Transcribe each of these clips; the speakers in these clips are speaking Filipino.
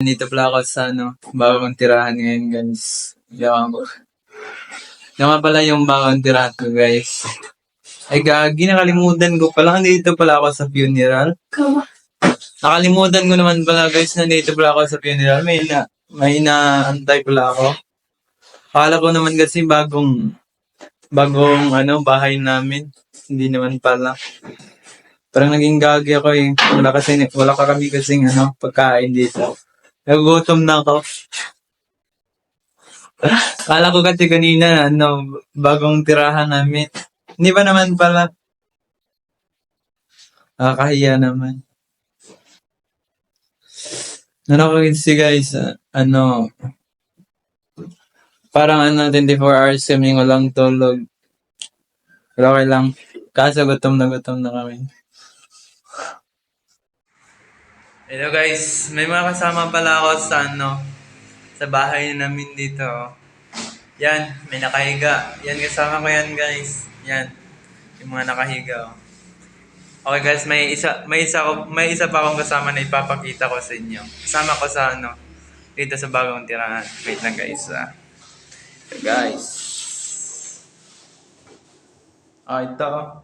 Nandito pala ako sa bagong tirahan ngayon guys. Yawan ko. Yan nga pala yung bagong tirahan ko guys. Ay gagi, nakalimutan ko pala. Nandito pala ako sa funeral. Nakalimutan ko naman pala guys, nandito pala ako sa funeral. May inaantay pala ako. Akala ko naman kasi bagong bahay namin. Hindi naman pala. Parang naging gagi ako eh. Wala ka kami kasing pagkain dito. Nagugutom na ako. Kala ko kasi kanina, bagong tirahan namin. Hindi ba naman pala? Nakakahiya naman. Kasi guys, parang 24 hours kami walang tulog. Pero okay lang. Kaso gutom na kami. Hello guys, may mga kasama pala ako sa bahay namin dito. Yan, may nakahiga. Yan, kasama ko yan guys. Yan, yung mga nakahiga. Okay guys, may isa pa akong kasama na ipapakita ko sa inyo. Kasama ko sa dito sa bagong tirahan. Wait lang guys. Ito guys. Ito.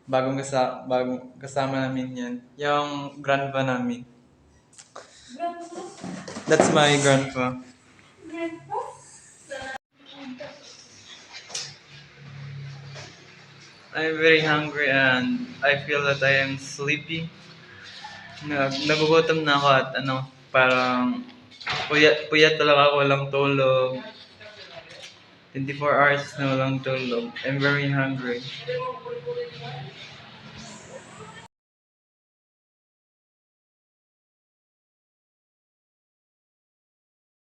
Bagong kasama namin yan. Yung grandpa namin. That's my grandpa. I'm very hungry and I feel that I am sleepy. Nagugutom na ako at parang puyat talaga ako, walang tulog. 24 hours na walang tulog. I'm very hungry.